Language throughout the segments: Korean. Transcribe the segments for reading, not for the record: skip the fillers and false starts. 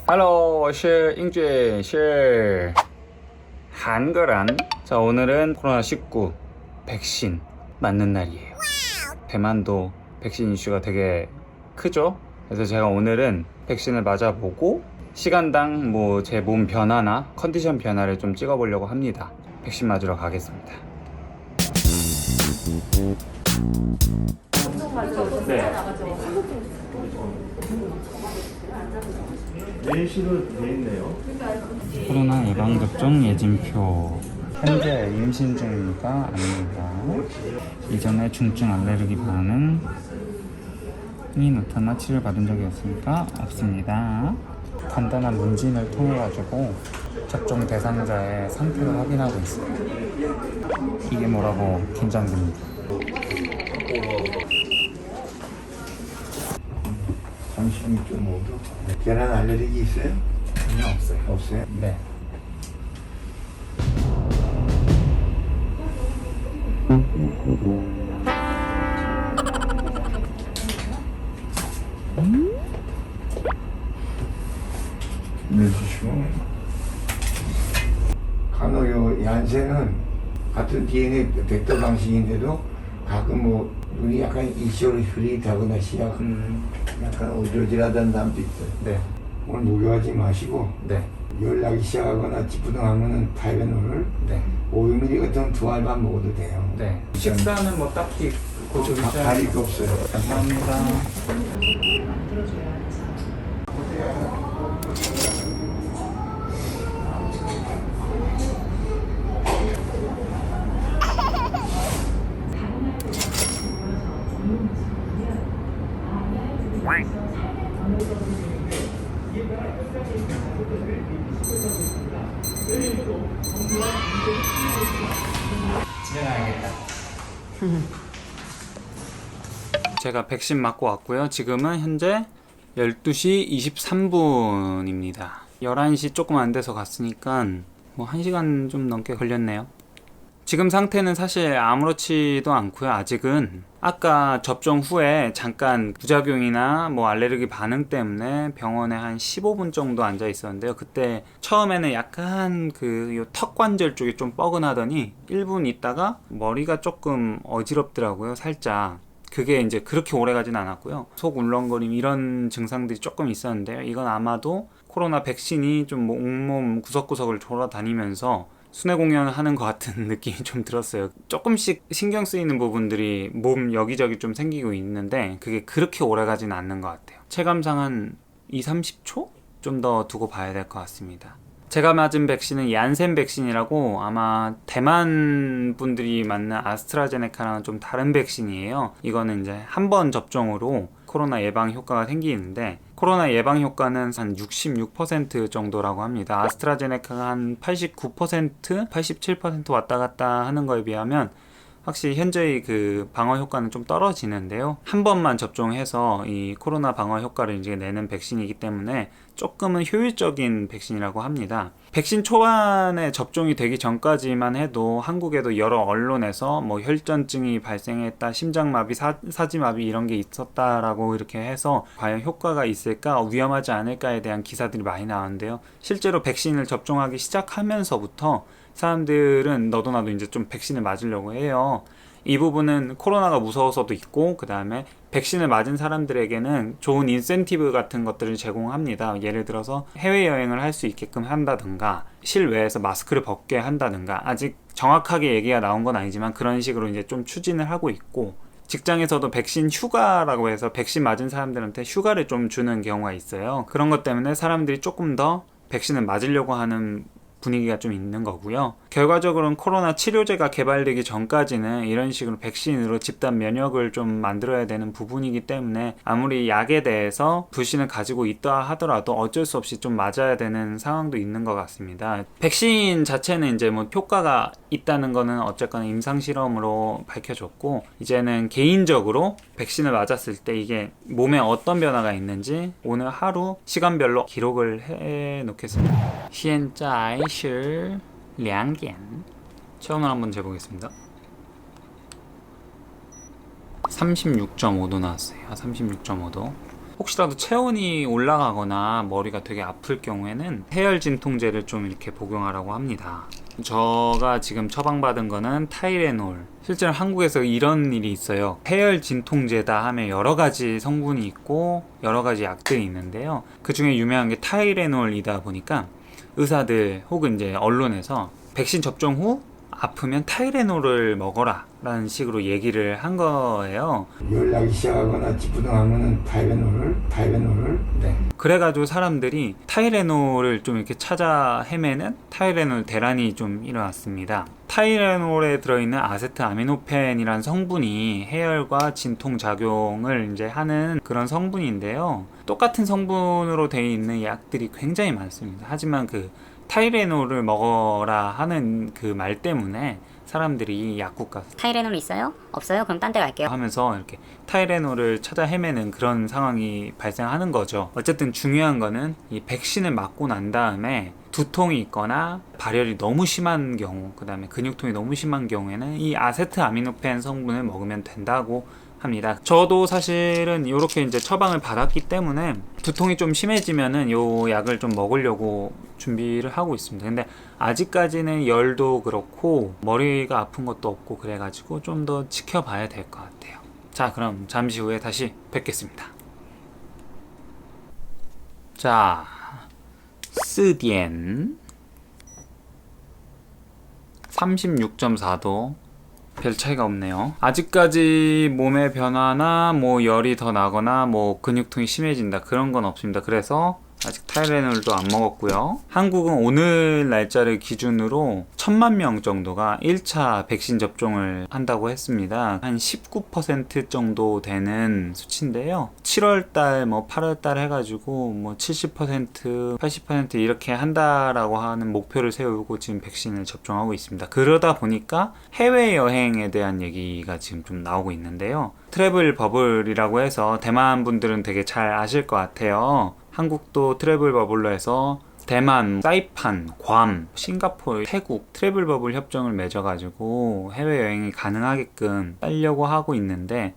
Hello， 我是英俊，是韩国人。자, 오늘은 코로나19 백신 맞는 날이에요. 대만도 백신 이슈가 되게 크죠? 그래서 제가 오늘은 백신을 맞아보고 시간당 뭐 제 몸 변화나 컨디션 변화를 좀 찍어보려고 합니다. 백신 맞으러 가겠습니다. 네. 내일시로 돼 있네요. 코로나 예방접종 예진표. 현재 임신 중이가 아닙니다. 이전에 중증 알레르기 반응이 나타나 치료받은 적이 없으니까 없습니다. 간단한 문진을 통해 가지고 접종 대상자의 상태를 확인하고 있어요. 이게 뭐라고 긴장됩니다. 당신이 좀 오도. 계란 알레르기 있어요? 전혀 없어요. 없어요? 네. 내주시고 간혹 요 얀센은 같은 DNA 벡터 방식인데도 가끔 뭐 눈이 약간 일시적으로 흐릿하거나 시약 약간 어지러지하다는 사람도 있어요. 네. 오늘 무교하지 마시고 네. 열 나기 시작하거나 찌뿌둥하면은 타이레놀을 네. 500ml 같은 두 알만 먹어도 돼요. 네. 식사는 뭐 딱히 고쳐주지 가릴 거 없어요. 감사합니다. 제가 백신 맞고 왔고요. 지금은 현재 12시 23분입니다. 11시 조금 안 돼서 갔으니까 뭐 1시간 좀 넘게 걸렸네요. 지금 상태는 사실 아무렇지도 않고요. 아직은 아까 접종 후에 잠깐 부작용이나 뭐 알레르기 반응 때문에 병원에 한 15분 정도 앉아 있었는데요. 그때 처음에는 약간 그 턱 관절 쪽이 좀 뻐근하더니 1분 있다가 머리가 조금 어지럽더라고요. 살짝. 그게 이제 그렇게 오래 가진 않았고요. 속 울렁거림 이런 증상들이 조금 있었는데요. 이건 아마도 코로나 백신이 좀 온몸 구석구석을 돌아다니면서 순회 공연하는 것 같은 느낌이 좀 들었어요. 조금씩 신경 쓰이는 부분들이 몸 여기저기 좀 생기고 있는데 그게 그렇게 오래 가진 않는 것 같아요. 체감상 한 20-30초? 좀 더 두고 봐야 될 것 같습니다. 제가 맞은 백신은 얀센 백신이라고 아마 대만 분들이 맞는 아스트라제네카랑은 좀 다른 백신이에요. 이거는 이제 한 번 접종으로 코로나 예방 효과가 생기는데 코로나 예방 효과는 한 66% 정도라고 합니다. 아스트라제네카가 한 89%, 87% 왔다 갔다 하는 거에 비하면 확실히 현재의 그 방어 효과는 좀 떨어지는데요. 한 번만 접종해서 이 코로나 방어 효과를 이제 내는 백신이기 때문에 조금은 효율적인 백신이라고 합니다. 백신 초반에 접종이 되기 전까지만 해도 한국에도 여러 언론에서 뭐 혈전증이 발생했다, 심장마비, 사지마비 이런 게 있었다라고 이렇게 해서 과연 효과가 있을까, 위험하지 않을까에 대한 기사들이 많이 나왔는데요. 실제로 백신을 접종하기 시작하면서부터 사람들은 너도 나도 이제 좀 백신을 맞으려고 해요. 이 부분은 코로나가 무서워서도 있고 그 다음에 백신을 맞은 사람들에게는 좋은 인센티브 같은 것들을 제공합니다. 예를 들어서 해외여행을 할 수 있게끔 한다든가 실외에서 마스크를 벗게 한다든가 아직 정확하게 얘기가 나온 건 아니지만 그런 식으로 이제 좀 추진을 하고 있고 직장에서도 백신 휴가라고 해서 백신 맞은 사람들한테 휴가를 좀 주는 경우가 있어요. 그런 것 때문에 사람들이 조금 더 백신을 맞으려고 하는 분위기가 좀 있는 거고요. 결과적으로는 코로나 치료제가 개발되기 전까지는 이런 식으로 백신으로 집단 면역을 좀 만들어야 되는 부분이기 때문에 아무리 약에 대해서 불신을 가지고 있다 하더라도 어쩔 수 없이 좀 맞아야 되는 상황도 있는 것 같습니다. 백신 자체는 이제 뭐 효과가 있다는 거는 어쨌거나 임상실험으로 밝혀졌고 이제는 개인적으로 백신을 맞았을 때 이게 몸에 어떤 변화가 있는지 오늘 하루 시간별로 기록을 해 놓겠습니다. 现在是2点 체온을 한번 재보겠습니다. 36.5도 나왔어요. 36.5도. 혹시라도 체온이 올라가거나 머리가 되게 아플 경우에는 해열 진통제를 좀 이렇게 복용하라고 합니다. 제가 지금 처방받은 거는 타이레놀. 실제로 한국에서 이런 일이 있어요. 해열 진통제다 하면 여러 가지 성분이 있고 여러 가지 약들이 있는데요. 그 중에 유명한 게 타이레놀이다 보니까 의사들 혹은 이제 언론에서 백신 접종 후 아프면 타이레놀을 먹어라 라는 식으로 얘기를 한 거예요. 연락이 시작하거나 찌뿌둥하면은 타이레놀을 네. 그래가지고 사람들이 타이레놀을 좀 이렇게 찾아 헤매는 타이레놀 대란이 좀 일어났습니다. 타이레놀에 들어있는 아세트아미노펜이라는 성분이 해열과 진통 작용을 이제 하는 그런 성분인데요. 똑같은 성분으로 되어 있는 약들이 굉장히 많습니다. 하지만 그 타이레놀을 먹어라 하는 그 말 때문에 사람들이 약국 가서 타이레놀 있어요? 없어요? 그럼 딴 데 갈게요. 하면서 이렇게 타이레놀을 찾아 헤매는 그런 상황이 발생하는 거죠. 어쨌든 중요한 거는 이 백신을 맞고 난 다음에 두통이 있거나 발열이 너무 심한 경우, 그 다음에 근육통이 너무 심한 경우에는 이 아세트아미노펜 성분을 먹으면 된다고 합니다. 저도 사실은 이렇게 이제 처방을 받았기 때문에 두통이 좀 심해지면은 요 약을 좀 먹으려고 준비를 하고 있습니다. 근데 아직까지는 열도 그렇고 머리가 아픈 것도 없고 그래가지고 좀 더 지켜봐야 될 것 같아요. 자, 그럼 잠시 후에 다시 뵙겠습니다. 자, 4点 36.4도 별 차이가 없네요. 아직까지 몸의 변화나 뭐 열이 더 나거나 뭐 근육통이 심해진다 그런 건 없습니다. 그래서 아직 타이레놀도 안 먹었고요. 한국은 오늘 날짜를 기준으로 1000만 명 정도가 1차 백신 접종을 한다고 했습니다. 한 19% 정도 되는 수치인데요. 7월달 뭐 8월달 해가지고 뭐 70% 80% 이렇게 한다라고 하는 목표를 세우고 지금 백신을 접종하고 있습니다. 그러다 보니까 해외여행에 대한 얘기가 지금 좀 나오고 있는데요. 트래블 버블이라고 해서 대만 분들은 되게 잘 아실 것 같아요. 한국도 트래블 버블로 해서 대만, 사이판, 괌, 싱가포르, 태국 트래블 버블 협정을 맺어가지고 해외여행이 가능하게끔 하려고 하고 있는데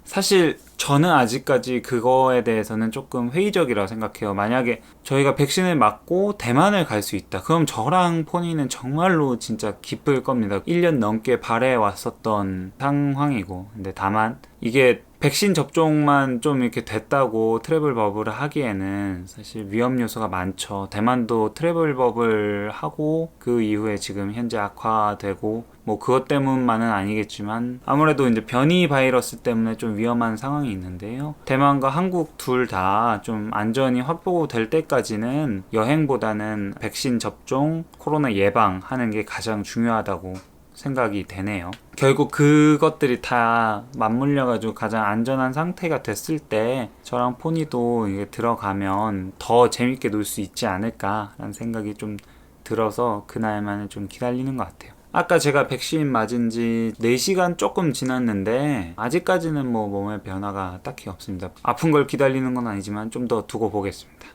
사실 저는 아직까지 그거에 대해서는 조금 회의적이라고 생각해요. 만약에 저희가 백신을 맞고 대만을 갈 수 있다. 그럼 저랑 포니는 정말로 진짜 기쁠 겁니다. 1년 넘게 바래왔었던 상황이고. 근데 다만 이게 백신 접종만 좀 이렇게 됐다고 트래블 버블을 하기에는 사실 위험 요소가 많죠. 대만도 트래블 버블 하고 그 이후에 지금 현재 악화되고 뭐 그것 때문만은 아니겠지만 아무래도 이제 변이 바이러스 때문에 좀 위험한 상황이 있는데요. 대만과 한국 둘 다 좀 안전이 확보될 때까지는 여행보다는 백신 접종, 코로나 예방하는 게 가장 중요하다고 생각이 되네요. 결국 그것들이 다 맞물려가지고 가장 안전한 상태가 됐을 때 저랑 포니도 이게 들어가면 더 재밌게 놀 수 있지 않을까라는 생각이 좀 들어서 그날만을 좀 기다리는 것 같아요. 아까 제가 백신 맞은 지 4시간 조금 지났는데 아직까지는 뭐 몸에 변화가 딱히 없습니다. 아픈 걸 기다리는 건 아니지만 좀 더 두고 보겠습니다.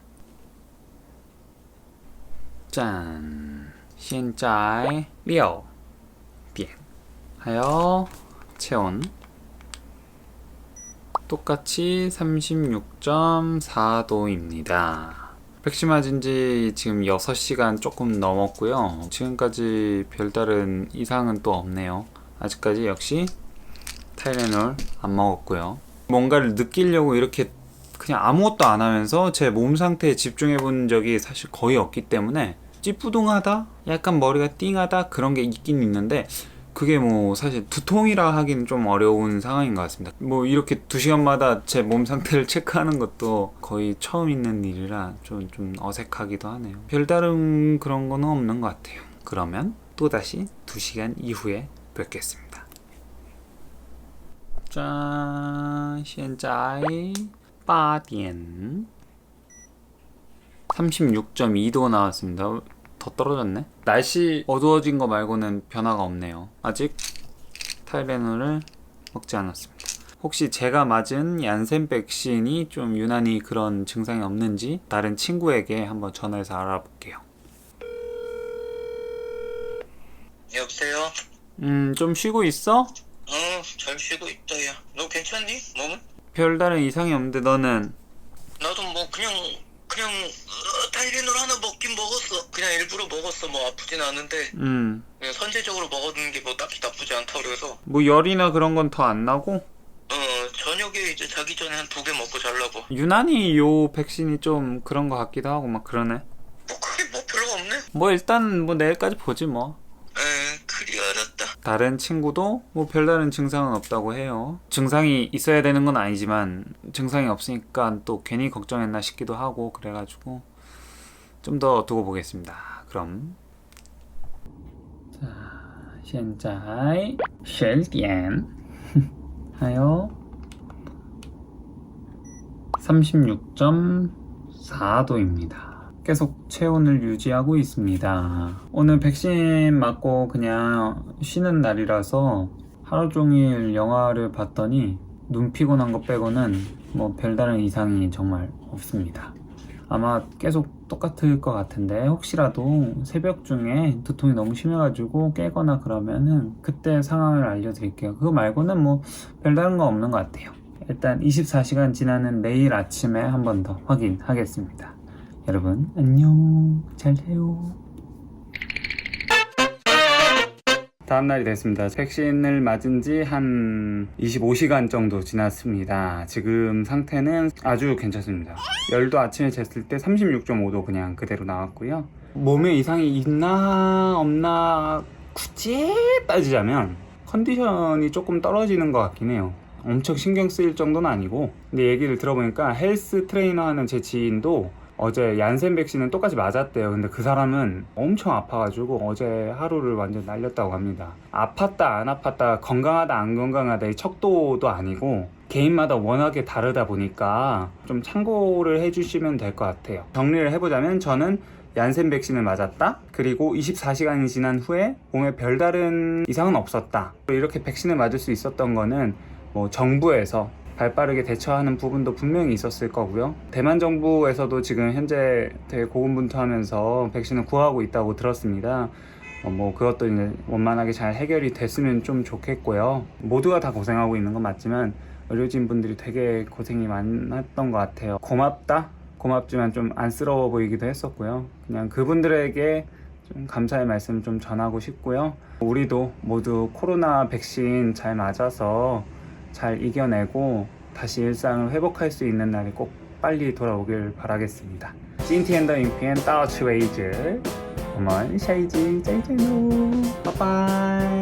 짠! 现在6点 하여 체온 똑같이 36.4도입니다. 백신 맞은 지 지금 6시간 조금 넘었고요. 지금까지 별다른 이상은 또 없네요. 아직까지 역시 타이레놀 안 먹었고요. 뭔가를 느끼려고 이렇게 그냥 아무것도 안 하면서 제 몸 상태에 집중해 본 적이 사실 거의 없기 때문에 찌뿌둥하다? 약간 머리가 띵하다? 그런 게 있긴 있는데 그게 뭐 사실 두통이라 하기는 좀 어려운 상황인 것 같습니다. 뭐 이렇게 2시간마다 제 몸 상태를 체크하는 것도 거의 처음 있는 일이라 좀 어색하기도 하네요. 별다른 그런 거는 없는 것 같아요. 그러면 또다시 2시간 이후에 뵙겠습니다. 짠, 现在 8点 36.2도 나왔습니다. 더 떨어졌네. 날씨 어두워진 거 말고는 변화가 없네요. 아직 타이레놀을 먹지 않았습니다. 혹시 제가 맞은 얀센 백신이 좀 유난히 그런 증상이 없는지 다른 친구에게 한번 전화해서 알아볼게요. 여보세요? 좀 쉬고 있어? 잘 쉬고 있다, 야. 너 괜찮니? 몸은? 별다른 이상이 없는데 너는? 나도 뭐 그냥 타이레놀 하나 먹긴 먹었어. 그냥 일부러 먹었어. 뭐 아프진 않은데 그냥 선제적으로 먹었는 게 뭐 딱히 나쁘지 않다 그래서 뭐 열이나 그런 건 더 안 나고? 저녁에 이제 자기 전에 한 2개 먹고 자려고. 유난히 요 백신이 좀 그런 거 같기도 하고 막 그러네. 뭐 크게 뭐 별거 없네. 뭐 일단 뭐 내일까지 보지 뭐. 그리 알았다. 다른 친구도 뭐 별다른 증상은 없다고 해요. 증상이 있어야 되는 건 아니지만 증상이 없으니까 또 괜히 걱정했나 싶기도 하고 그래가지고 좀 더 두고 보겠습니다. 그럼 자, 现在10点 还有 36.4도입니다. 계속 체온을 유지하고 있습니다. 오늘 백신 맞고 그냥 쉬는 날이라서 하루 종일 영화를 봤더니 눈 피곤한 거 빼고는 뭐 별다른 이상이 정말 없습니다. 아마 계속 똑같을 것 같은데 혹시라도 새벽 중에 두통이 너무 심해가지고 깨거나 그러면은 그때 상황을 알려드릴게요. 그거 말고는 뭐 별다른 거 없는 것 같아요. 일단 24시간 지나는 내일 아침에 한 번 더 확인하겠습니다. 여러분 안녕, 잘 자요. 다음날이 됐습니다. 백신을 맞은 지 한 25시간 정도 지났습니다. 지금 상태는 아주 괜찮습니다. 열도 아침에 쟀을 때 36.5도 그냥 그대로 나왔고요. 몸에 이상이 있나 없나 굳이 따지자면 컨디션이 조금 떨어지는 것 같긴 해요. 엄청 신경 쓰일 정도는 아니고, 근데 얘기를 들어보니까 헬스 트레이너 하는 제 지인도 어제 얀센 백신은 똑같이 맞았대요. 근데 그 사람은 엄청 아파가지고 어제 하루를 완전 날렸다고 합니다. 아팠다 안 아팠다, 건강하다 안 건강하다 의 척도도 아니고 개인마다 워낙에 다르다 보니까 좀 참고를 해주시면 될 것 같아요. 정리를 해보자면 저는 얀센 백신을 맞았다, 그리고 24시간이 지난 후에 몸에 별다른 이상은 없었다. 이렇게 백신을 맞을 수 있었던 거는 뭐 정부에서 발빠르게 대처하는 부분도 분명히 있었을 거고요. 대만 정부에서도 지금 현재 되게 고군분투하면서 백신을 구하고 있다고 들었습니다. 뭐 그것도 이제 원만하게 잘 해결이 됐으면 좀 좋겠고요. 모두가 다 고생하고 있는 건 맞지만 의료진 분들이 되게 고생이 많았던 것 같아요. 고맙지만 좀 안쓰러워 보이기도 했었고요. 그냥 그분들에게 좀 감사의 말씀 좀 전하고 싶고요. 우리도 모두 코로나 백신 잘 맞아서 잘 이겨내고 다시 일상을 회복할 수 있는 날이 꼭 빨리 돌아오길 바라겠습니다. 今天的影片到此为止，我们下一集再见喽，拜拜。